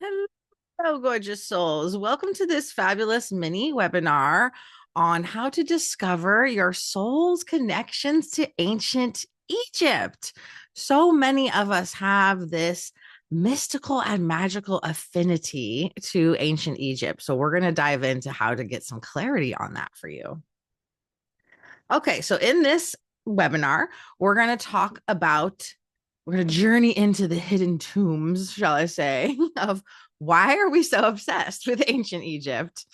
Hello, gorgeous souls. Welcome to this fabulous mini webinar on how to discover your soul's connections to ancient Egypt. So many of us have this mystical and magical affinity to ancient Egypt. So, we're going to dive into how to get some clarity on that for you. Okay, so in this webinar, we're going to talk about, we're going to journey into the hidden tombs, shall I say, of why are we so obsessed with ancient Egypt?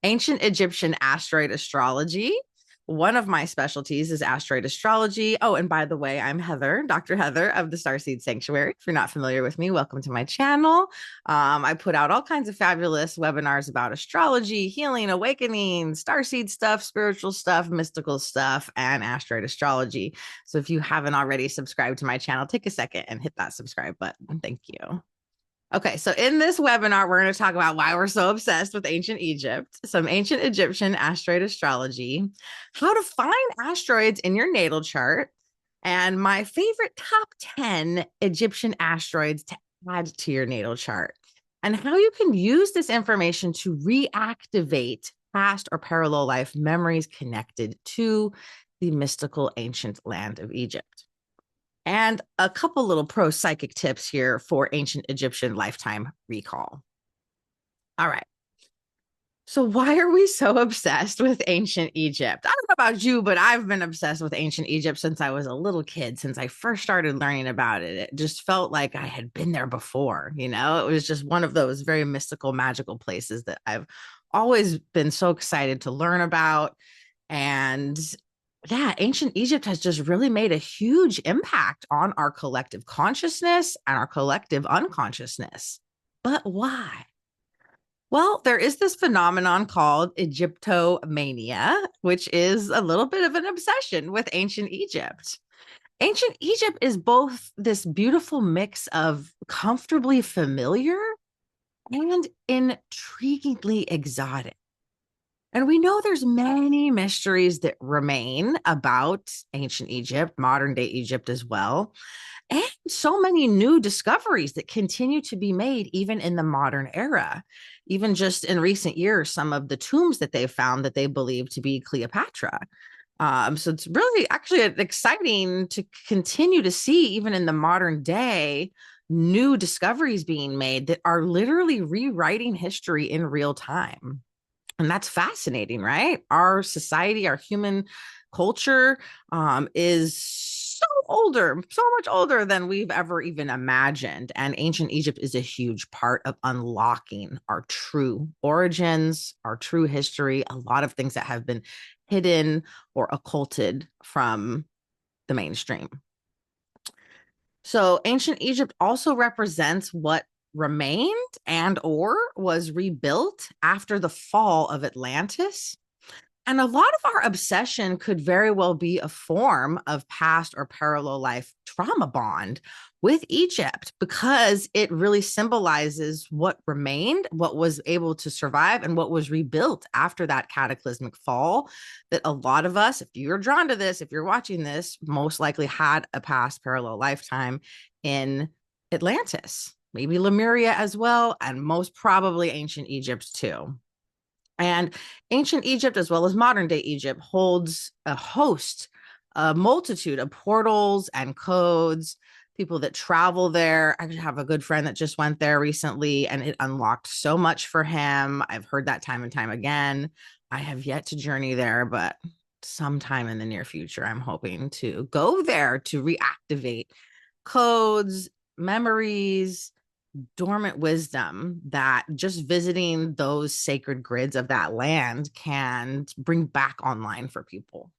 Ancient Egyptian asteroid astrology. One of my specialties is asteroid astrology. Oh, and by the way, I'm Heather, Dr. Heather of the Starseed Sanctuary. If you're not familiar with me, welcome to my channel. I put out all kinds of fabulous webinars about astrology, healing, awakening, starseed stuff, spiritual stuff, mystical stuff, and asteroid astrology. So if you haven't already subscribed to my channel, take a second and hit that subscribe button. Thank you. Okay, so in this webinar, we're going to talk about why we're so obsessed with ancient Egypt, some ancient Egyptian asteroid astrology, how to find asteroids in your natal chart, and my favorite top 10 Egyptian asteroids to add to your natal chart, and how you can use this information to reactivate past or parallel life memories connected to the mystical ancient land of Egypt. And a couple little pro psychic tips here for ancient Egyptian lifetime recall. All right. So, why are we so obsessed with ancient Egypt? I don't know about you, but I've been obsessed with ancient Egypt since I was a little kid, since I first started learning about it. It just felt like I had been there before. It was just one of those very mystical, magical places that I've always been so excited to learn about. And yeah, ancient Egypt has just really made a huge impact on our collective consciousness and our collective unconsciousness. But why? Well, there is this phenomenon called Egyptomania, which is a little bit of an obsession with ancient Egypt. Ancient Egypt is both this beautiful mix of comfortably familiar and intriguingly exotic. And we know there's many mysteries that remain about ancient Egypt, modern day Egypt as well, and so many new discoveries that continue to be made even in the modern era. Even just in recent years, some of the tombs that they've found that they believe to be Cleopatra. So it's really actually exciting to continue to see, even in the modern day, new discoveries being made that are literally rewriting history in real time. And that's fascinating, right? Our society, our human culture is so older, so much older than we've ever even imagined. And ancient Egypt is a huge part of unlocking our true origins, our true history, a lot of things that have been hidden or occulted from the mainstream. So ancient Egypt also represents what remained and or was rebuilt after the fall of Atlantis. And a lot of our obsession could very well be a form of past or parallel life trauma bond with Egypt because it really symbolizes what remained, what was able to survive, and what was rebuilt after that cataclysmic fall. That a lot of us, if you're drawn to this, if you're watching this, most likely had a past parallel lifetime in Atlantis, maybe Lemuria as well, and most probably ancient Egypt too. And ancient Egypt, as well as modern day Egypt, holds a multitude of portals and codes, people that travel there. I have a good friend that just went there recently, and it unlocked so much for him. I've heard that time and time again. I have yet to journey there, but sometime in the near future, I'm hoping to go there to reactivate codes, memories, dormant wisdom that just visiting those sacred grids of that land can bring back online for people.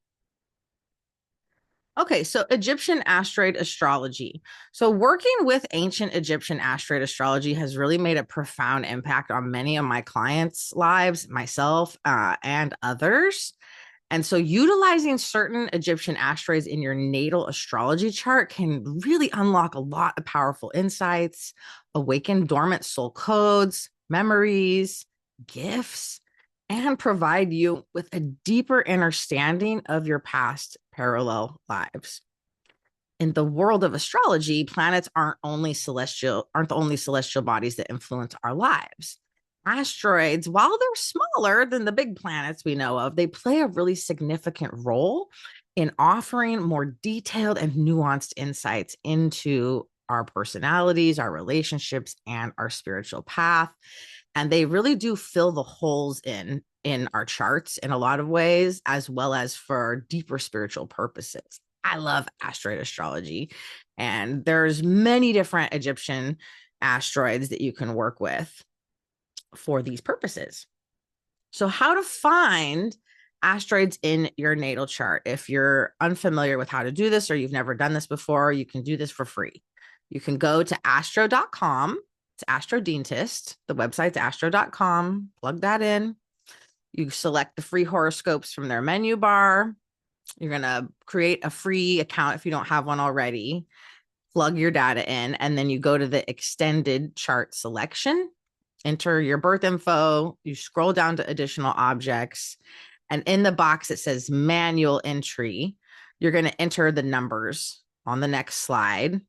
Okay, so Egyptian asteroid astrology. So, working with ancient Egyptian asteroid astrology has really made a profound impact on many of my clients' lives, myself, and others. And so, utilizing certain Egyptian asteroids in your natal astrology chart can really unlock a lot of powerful insights, awaken dormant soul codes, memories, gifts, and provide you with a deeper understanding of your past parallel lives. in the world of astrology, planets aren't the only celestial bodies that influence our lives. Asteroids, while they're smaller than the big planets we know of, they play a really significant role in offering more detailed and nuanced insights into our personalities, our relationships, and our spiritual path. And they really do fill the holes in our charts in a lot of ways, as well as for deeper spiritual purposes. I love asteroid astrology, and there's many different Egyptian asteroids that you can work with for these purposes. So how to find asteroids in your natal chart. If you're unfamiliar with how to do this or you've never done this before, you can do this for free. You can go to astro.com. It's Astro Dentist. The website's astro.com. Plug that in. You select the free horoscopes from their menu bar. You're going to create a free account if you don't have one already. Plug your data in, and then you go to the extended chart selection, enter your birth info, you scroll down to additional objects, and in the box it says manual entry, you're going to enter the numbers on the next slide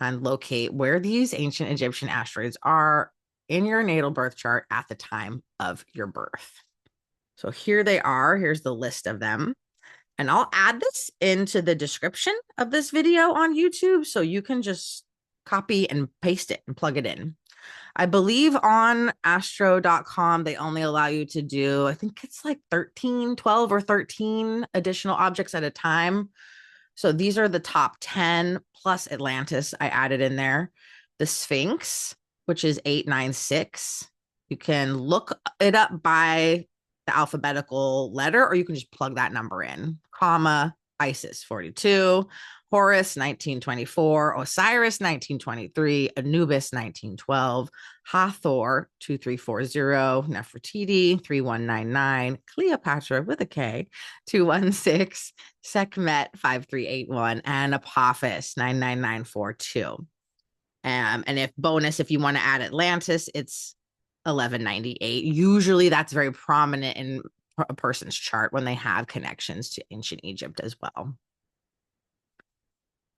and locate where these ancient Egyptian asteroids are in your natal birth chart at the time of your birth. So here they are. Here's the list of them. And I'll add this into the description of this video on YouTube, so you can just copy and paste it and plug it in. I believe on astro.com, they only allow you to do, I think it's like 12 or 13 additional objects at a time. So these are the top 10 plus Atlantis I added in there. The Sphinx, which is 896. You can look it up by the alphabetical letter, or you can just plug that number in, comma, Isis 42, Horus 1924, Osiris 1923, Anubis 1912, Hathor 2340, Nefertiti 3199, Kleopatra with a K 216, Sekmet 5381, and Apophis 99942. And if bonus, if you want to add Atlantis, it's 1198. Usually that's very prominent in a person's chart when they have connections to ancient Egypt as well.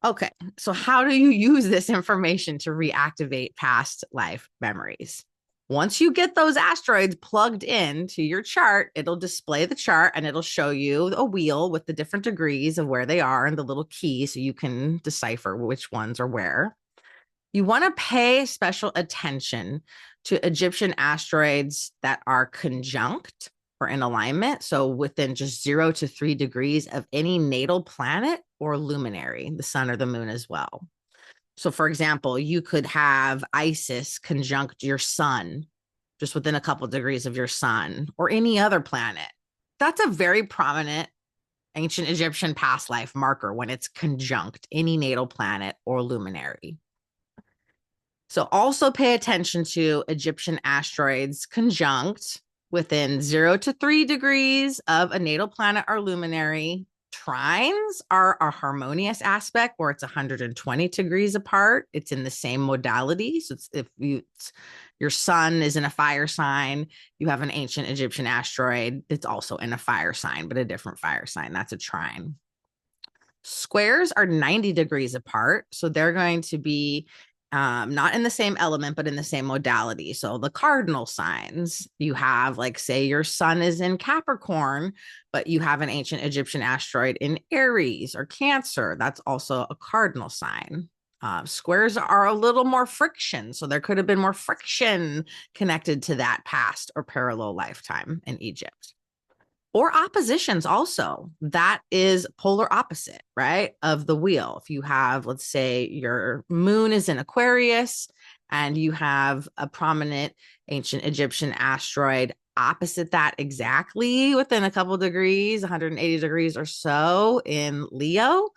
Okay, so how do you use this information to reactivate past life memories? Once you get those asteroids plugged into your chart, it'll display the chart and it'll show you a wheel with the different degrees of where they are and the little key so you can decipher which ones are where. You want to pay special attention to Egyptian asteroids that are conjunct or in alignment, so within just 0 to 3 degrees of any natal planet or luminary, the sun or the moon as well. So for example, you could have Isis conjunct your sun just within a couple of degrees of your sun or any other planet. That's a very prominent ancient Egyptian past life marker when it's conjunct any natal planet or luminary. So also pay attention to Egyptian asteroids conjunct within 0 to 3 degrees of a natal planet or luminary. Trines are a harmonious aspect where it's 120 degrees apart. It's in the same modality. So if your sun is in a fire sign, you have an ancient Egyptian asteroid that's also in a fire sign, but a different fire sign. That's a trine. Squares are 90 degrees apart. So they're going to be not in the same element, but in the same modality. So the cardinal signs, you have, like, say your sun is in Capricorn, but you have an ancient Egyptian asteroid in Aries or Cancer. That's also a cardinal sign. Squares are a little more friction. So there could have been more friction connected to that past or parallel lifetime in Egypt. Or oppositions also. That is polar opposite, right, of the wheel. If you have, let's say your moon is in Aquarius and you have a prominent ancient Egyptian asteroid opposite that exactly within a couple degrees, 180 degrees or so in Leo,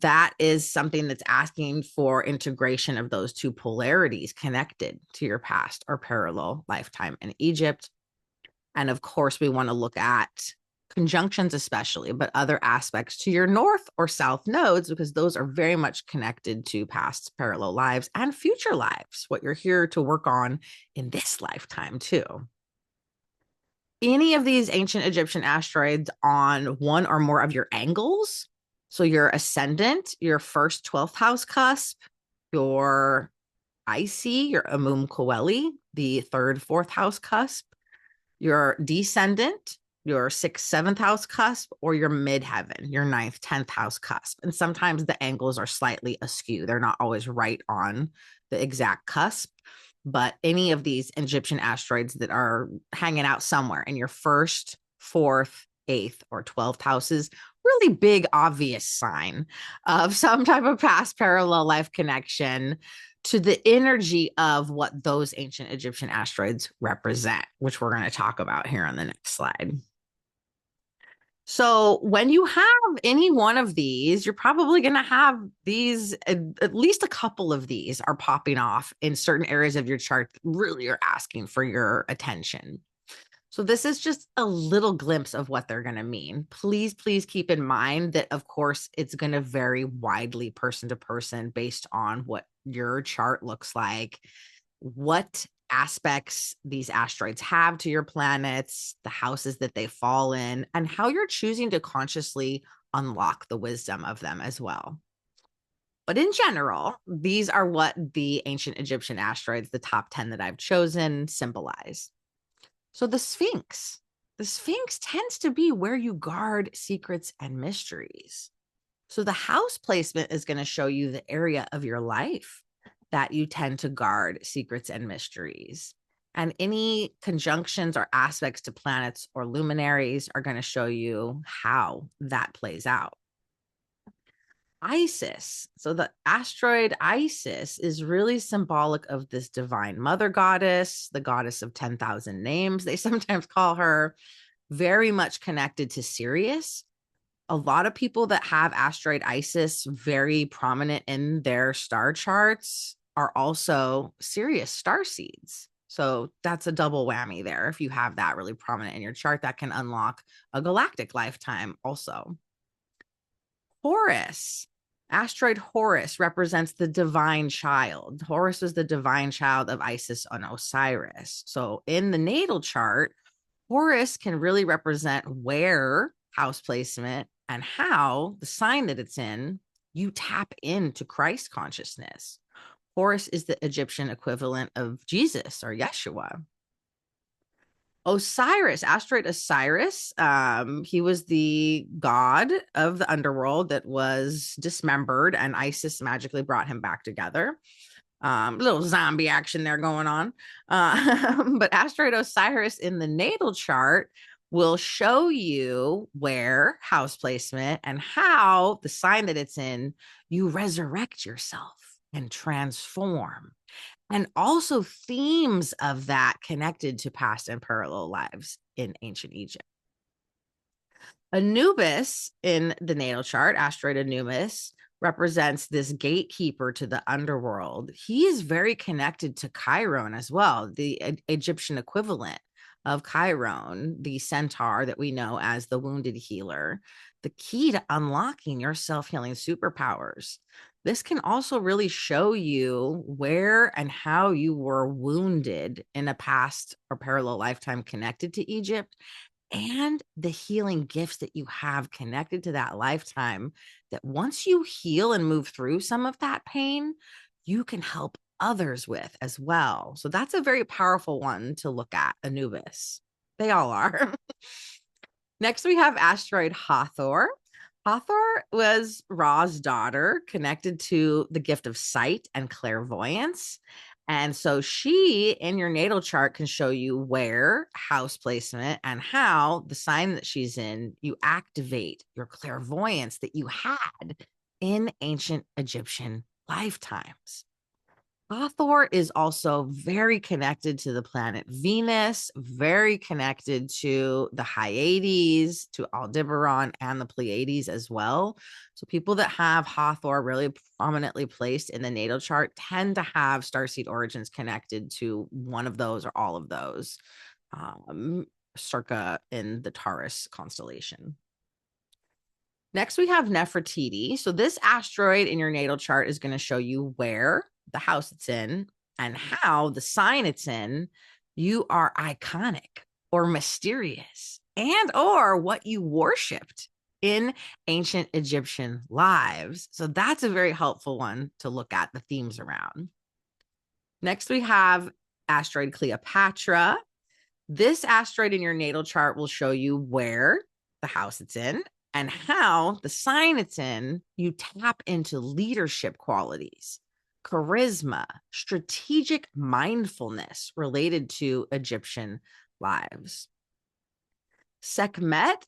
that is something that's asking for integration of those two polarities connected to your past or parallel lifetime in Egypt. And of course, we want to look at conjunctions especially, but other aspects to your north or south nodes, because those are very much connected to past parallel lives and future lives, what you're here to work on in this lifetime too. Any of these ancient Egyptian asteroids on one or more of your angles So your ascendant, your first 12th house cusp, your IC, your Amum Coeli, the third, fourth house cusp, your descendant, your sixth, seventh house cusp, or your midheaven, your ninth, 10th house cusp. And sometimes the angles are slightly askew. They're not always right on the exact cusp, but any of these Egyptian asteroids that are hanging out somewhere in your first, fourth, eighth, or 12th houses, really big, obvious sign of some type of past parallel life connection to the energy of what those ancient Egyptian asteroids represent, which we're going to talk about here on the next slide. So when you have any one of these, you're probably going to have these, at least a couple of these are popping off in certain areas of your chart that really are asking for your attention. So this is just a little glimpse of what they're going to mean. Please, please keep in mind that, of course, it's going to vary widely person to person based on what your chart looks like, what aspects these asteroids have to your planets, the houses that they fall in, and how you're choosing to consciously unlock the wisdom of them as well. But in general, these are what the ancient Egyptian asteroids, the top 10 that I've chosen, symbolize. So the Sphinx tends to be where you guard secrets and mysteries. So the house placement is going to show you the area of your life that you tend to guard secrets and mysteries. And any conjunctions or aspects to planets or luminaries are going to show you how that plays out. Isis. So the asteroid Isis is really symbolic of this divine mother goddess, the goddess of 10,000 names, they sometimes call her, very much connected to Sirius. A lot of people that have asteroid Isis very prominent in their star charts are also Sirius star seeds. So that's a double whammy there. If you have that really prominent in your chart, that can unlock a galactic lifetime also. Horus. Asteroid Horus represents the divine child. Horus is the divine child of Isis and Osiris. So in the natal chart, Horus can really represent where house placement and how the sign that it's in, you tap into Christ consciousness. Horus is the Egyptian equivalent of Jesus or Yeshua. Osiris, asteroid Osiris, he was the god of the underworld that was dismembered, and Isis magically brought him back together. Little zombie action there going on. But asteroid Osiris in the natal chart will show you where house placement and how the sign that it's in, you resurrect yourself and transform. And also themes of that connected to past and parallel lives in ancient Egypt. Anubis in the natal chart, asteroid Anubis, represents this gatekeeper to the underworld. He is very connected to Chiron as well, the Egyptian equivalent of Chiron, the centaur that we know as the wounded healer, the key to unlocking your self-healing superpowers. This can also really show you where and how you were wounded in a past or parallel lifetime connected to Egypt, and the healing gifts that you have connected to that lifetime, that once you heal and move through some of that pain, you can help others with as well. So that's a very powerful one to look at, Anubis. They all are. Next, we have asteroid Hathor. Hathor was Ra's daughter, connected to the gift of sight and clairvoyance. And so she, in your natal chart, can show you where house placement and how the sign that she's in, you activate your clairvoyance that you had in ancient Egyptian lifetimes. Hathor is also very connected to the planet Venus, very connected to the Hyades, to Aldebaran, and the Pleiades as well. So people that have Hathor really prominently placed in the natal chart tend to have starseed origins connected to one of those or all of those, circa in the Taurus constellation. Next, we have Nefertiti. So this asteroid in your natal chart is going to show you where the house it's in and how the sign it's in, you are iconic or mysterious, and or what you worshipped in ancient Egyptian lives. So that's a very helpful one to look at the themes around. Next, we have asteroid Cleopatra. This asteroid in your natal chart will show you where the house it's in and how the sign it's in, you tap into leadership qualities, charisma, strategic mindfulness related to Egyptian lives. Sekmet,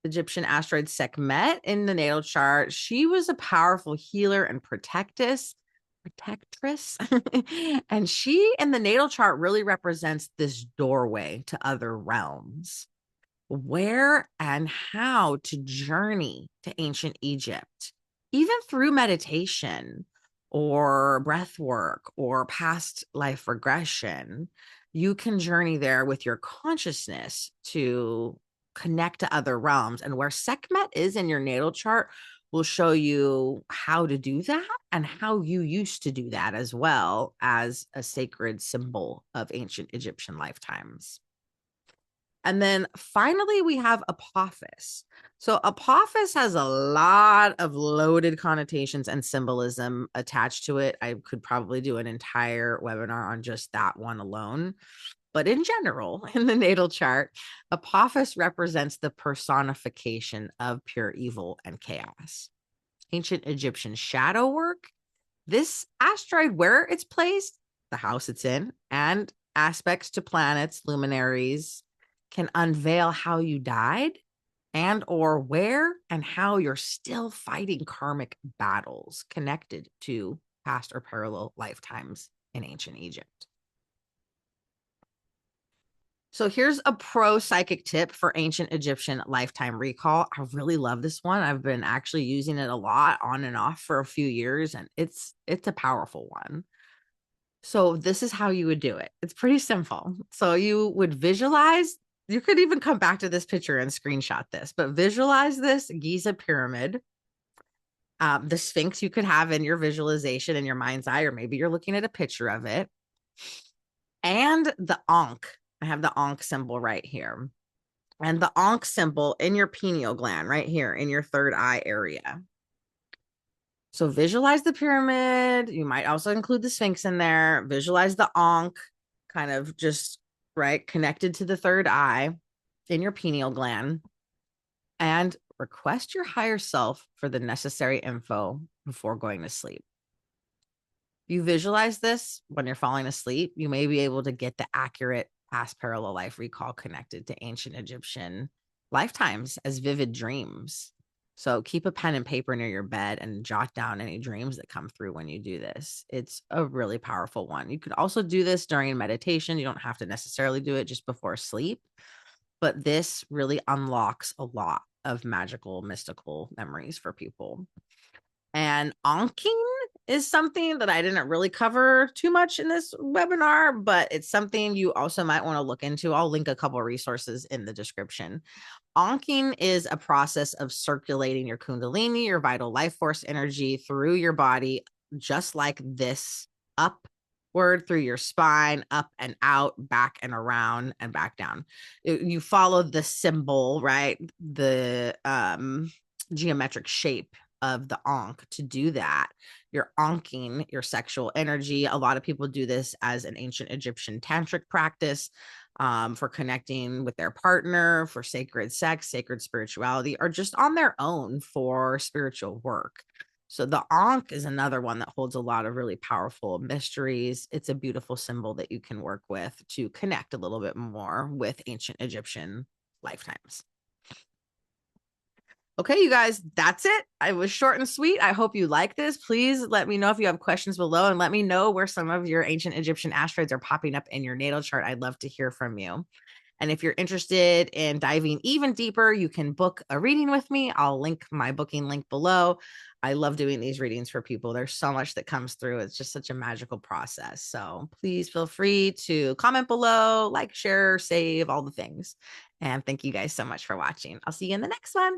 Egyptian asteroid Sekmet in the natal chart, she was a powerful healer and protectress. And she in the natal chart really represents this doorway to other realms. Where and how to journey to ancient Egypt, even through meditation or breath work or past life regression. You can journey there with your consciousness to connect to other realms. And where Sekhmet is in your natal chart will show you how to do that and how you used to do that as well as a sacred symbol of ancient Egyptian lifetimes. And then finally, we have Apophis. So Apophis has a lot of loaded connotations and symbolism attached to it. I could probably do an entire webinar on just that one alone. But in general, in the natal chart, Apophis represents the personification of pure evil and chaos. Ancient Egyptian shadow work. This asteroid, where it's placed, the house it's in, and aspects to planets, luminaries, can unveil how you died and or where and how you're still fighting karmic battles connected to past or parallel lifetimes in ancient Egypt. So here's a pro psychic tip for ancient Egyptian lifetime recall. I really love this one. I've been actually using it a lot on and off for a few years, and it's a powerful one. So this is how you would do it. It's pretty simple. So you would visualize, you could even come back to this picture and screenshot this, but visualize this Giza pyramid. The Sphinx you could have in your visualization in your mind's eye, or maybe you're looking at a picture of it. And the Ankh. I have the Ankh symbol right here. And the Ankh symbol in your pineal gland right here in your third eye area. So visualize the pyramid. You might also include the Sphinx in there. Visualize the Ankh kind of just right connected to the third eye in your pineal gland. And request your higher self for the necessary info before going to sleep. You visualize this when you're falling asleep, you may be able to get the accurate past parallel life recall connected to ancient Egyptian lifetimes as vivid dreams. So keep a pen and paper near your bed and jot down any dreams that come through when you do this. It's a really powerful one. You could also do this during meditation. You don't have to necessarily do it just before sleep, but this really unlocks a lot of magical, mystical memories for people. And anking is something that I didn't really cover too much in this webinar, but it's something you also might want to look into. I'll link a couple of resources in the description. Anking is a process of circulating your kundalini, your vital life force energy through your body, just like this, upward through your spine, up and out, back and around, and back down. You follow the symbol, right? The geometric shape of the Ankh to do that. You're anking your sexual energy. A lot of people do this as an ancient Egyptian tantric practice for connecting with their partner, for sacred sex, sacred spirituality, or just on their own for spiritual work. So the Ankh is another one that holds a lot of really powerful mysteries. It's a beautiful symbol that you can work with to connect a little bit more with ancient Egyptian lifetimes. Okay, you guys, that's it. I was short and sweet. I hope you like this. Please let me know if you have questions below and let me know where some of your ancient Egyptian asteroids are popping up in your natal chart. I'd love to hear from you. And if you're interested in diving even deeper, you can book a reading with me. I'll link my booking link below. I love doing these readings for people. There's so much that comes through. It's just such a magical process. So please feel free to comment below, like, share, save, all the things. And thank you guys so much for watching. I'll see you in the next one.